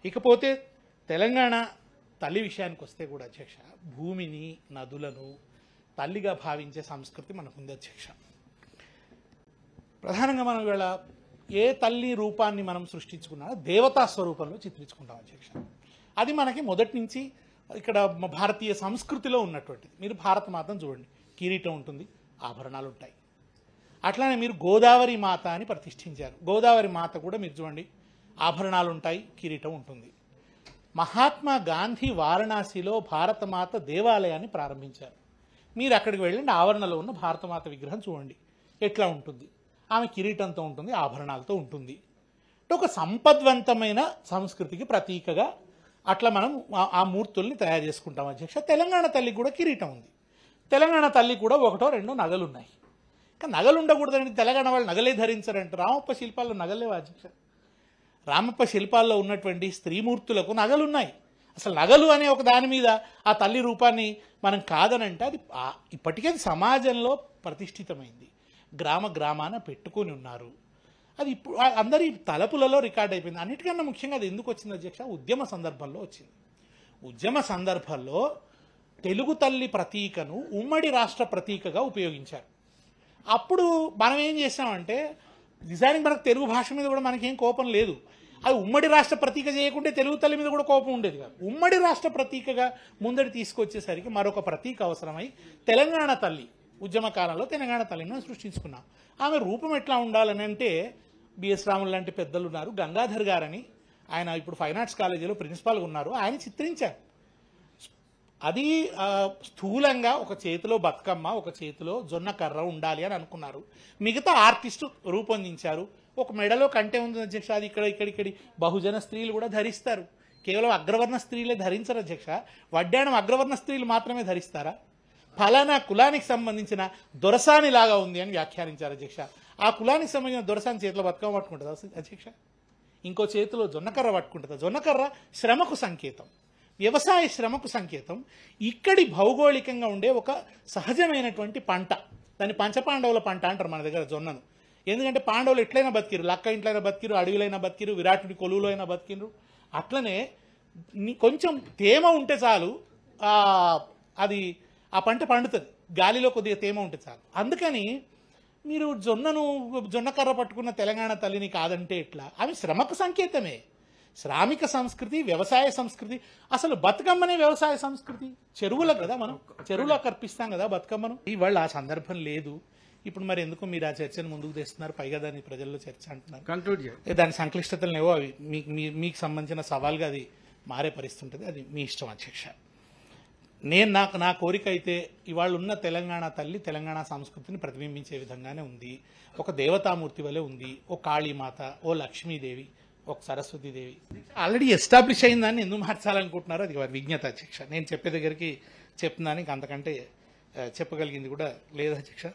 ఇకపోతే తెలంగాణ తల్లి విషయానికి వస్తే కూడా అధ్యక్ష, భూమిని నదులను తల్లిగా భావించే సంస్కృతి మనకుంది అధ్యక్ష. ప్రధానంగా మనం ఇవాళ ఏ తల్లి రూపాన్ని మనం సృష్టించుకున్నా దేవతా స్వరూపంలో చిత్రించుకుంటాం అధ్యక్ష. అది మనకి మొదటి నుంచి ఇక్కడ భారతీయ సంస్కృతిలో ఉన్నటువంటిది. మీరు భారతమాతను చూడండి, కిరీటం ఉంటుంది, ఆభరణాలు ఉంటాయి. అట్లానే మీరు గోదావరి మాత అని ప్రతిష్ఠించారు. గోదావరి మాత కూడా మీరు చూడండి, ఆభరణాలు ఉంటాయి, కిరీటం ఉంటుంది. మహాత్మా గాంధీ వారణాసిలో భారతమాత దేవాలయాన్ని ప్రారంభించారు. మీరు అక్కడికి వెళ్ళండి, ఆవరణలో ఉన్న భారతమాత విగ్రహం చూడండి ఎట్లా ఉంటుంది. ఆమె కిరీటంతో ఉంటుంది, ఆభరణాలతో ఉంటుంది. ఒక సంపద్వంతమైన సంస్కృతికి ప్రతీకగా అట్లా మనం ఆ మూర్తుల్ని తయారు చేసుకుంటాం అధ్యక్ష. తెలంగాణ తల్లికి కూడా కిరీటం ఉంది. తెలంగాణ తల్లి కూడా ఒకటో రెండో నగలు ఉన్నాయి. కానీ నగలు ఉండకూడదండి, తెలంగాణ వాళ్ళు నగలే ధరించారంటే. రామప్ప శిల్పాల్లో నగలేవా అధ్యక్ష? రామప్ప శిల్పాల్లో ఉన్నటువంటి స్త్రీమూర్తులకు నగలున్నాయి. అసలు నగలు అనే ఒక దాని మీద ఆ తల్లి రూపాన్ని మనం కాదనంటే అది ఇప్పటికే సమాజంలో ప్రతిష్ఠితమైంది. గ్రామ గ్రామాన పెట్టుకొని ఉన్నారు. అది ఇప్పుడు అందరి తలపులలో రికార్డ్ అయిపోయింది. అన్నిటికన్నా ముఖ్యంగా అది ఎందుకు వచ్చింది అధ్యక్ష? ఉద్యమ సందర్భంలో వచ్చింది. ఉద్యమ సందర్భంలో తెలుగు తల్లి ప్రతీకను ఉమ్మడి రాష్ట్ర ప్రతీకగా ఉపయోగించారు. అప్పుడు మనం ఏం చేసామంటే, నిజానికి మనకు తెలుగు భాష మీద కూడా మనకేం కోపం లేదు. అది ఉమ్మడి రాష్ట్ర ప్రతీక చేయకుంటే తెలుగు తల్లి మీద కూడా కోపం ఉండేది కాదు. ఉమ్మడి రాష్ట్ర ప్రతీకగా ముందడి తీసుకొచ్చేసరికి మరొక ప్రతీక అవసరమై తెలంగాణ తల్లి ఉద్యమ కాలంలో తెలంగాణ తల్లిని సృష్టించుకున్నాం. ఆమె రూపం ఎట్లా ఉండాలని అంటే, బిఎస్ రాములు లాంటి పెద్దలు ఉన్నారు, గంగాధర్ గారని ఆయన ఇప్పుడు ఫైన్ ఆర్ట్స్ కాలేజీలో ప్రిన్సిపాల్గా ఉన్నారు, ఆయన చిత్రించారు. అది స్థూలంగా ఒక చేతిలో బతుకమ్మ, ఒక చేతిలో జొన్న కర్ర ఉండాలి అని అనుకున్నారు. మిగతా ఆర్టిస్టు రూపొందించారు. ఒక మెడలో కంటే ఉంది అధ్యక్ష, అది ఇక్కడి బహుజన స్త్రీలు కూడా ధరిస్తారు. కేవలం అగ్రవర్ణ స్త్రీలే ధరించరు అధ్యక్ష. వడ్డాణం అగ్రవర్ణ స్త్రీలు మాత్రమే ధరిస్తారా? ఫలానా కులానికి సంబంధించిన దొరసానిలాగా ఉంది అని వ్యాఖ్యానించారు అధ్యక్ష. ఆ కులానికి సంబంధించిన దొరసాని చేతిలో బతుకమ్మ పట్టుకుంటుందా అధ్యక్ష? ఇంకో చేతిలో జొన్నకర్ర పట్టుకుంటుందా? జొన్నకర్ర శ్రమకు సంకేతం, వ్యవసాయ శ్రమకు సంకేతం. ఇక్కడి భౌగోళికంగా ఉండే ఒక సహజమైనటువంటి పంట, దాన్ని పంచపాండవుల పంట అంటారు మన దగ్గర జొన్నను. ఎందుకంటే పాండవులు ఎట్లయినా బతికిరు, లక్క ఇంట్లైనా బతికిరు, అడవిలైనా బతికిరు, విరాటుడి కొలువులో అయినా బతికిరు. అట్లనే కొంచెం తేమ ఉంటే చాలు అది ఆ పంట పండుతుంది, గాలిలో కొద్దిగా తేమ ఉంటే చాలు. అందుకని మీరు జొన్నకర్ర పట్టుకున్న తెలంగాణ తల్లిని కాదంటే ఎట్లా? ఆమె శ్రమకు సంకేతమే. శ్రామిక సంస్కృతి, వ్యవసాయ సంస్కృతి. అసలు బతుకమ్మనే వ్యవసాయ సంస్కృతి. చెరువులో కదా, మనం చెరువులో కర్పిస్తాం కదా బతుకమ్మను. ఇవాళ ఆ సందర్భం లేదు. ఇప్పుడు మరి ఎందుకు మీరు ఆ చర్చను ముందుకు తెస్తున్నారు? పైగా దాన్ని ప్రజల్లో చర్చ అంటున్నారు. కంక్లూడ్ చేయండి. దాని సంక్లిష్టతలు ఏవో అవి మీకు సంబంధించిన సవాల్గా అది మారే పరిస్థితి ఉంటుంది. అది మీ ఇష్టం అధ్యక్ష. నా కోరిక అయితే ఇవాళ ఉన్న తెలంగాణ తల్లి తెలంగాణ సంస్కృతిని ప్రతిబింబించే విధంగానే ఉంది. ఒక దేవతామూర్తి వలె ఉంది. ఓ కాళీమాత, ఓ లక్ష్మీదేవి, ఒక సరస్వతీదేవి. ఆల్రెడీ ఎస్టాబ్లిష్ అయిందని ఎందుకు మార్చాలనుకుంటున్నారో అది వారి విజ్ఞత అధ్యక్ష. నేను చెప్పే దగ్గరికి చెప్తున్నాను, అంతకంటే చెప్పగలిగింది కూడా లేదు అధ్యక్ష.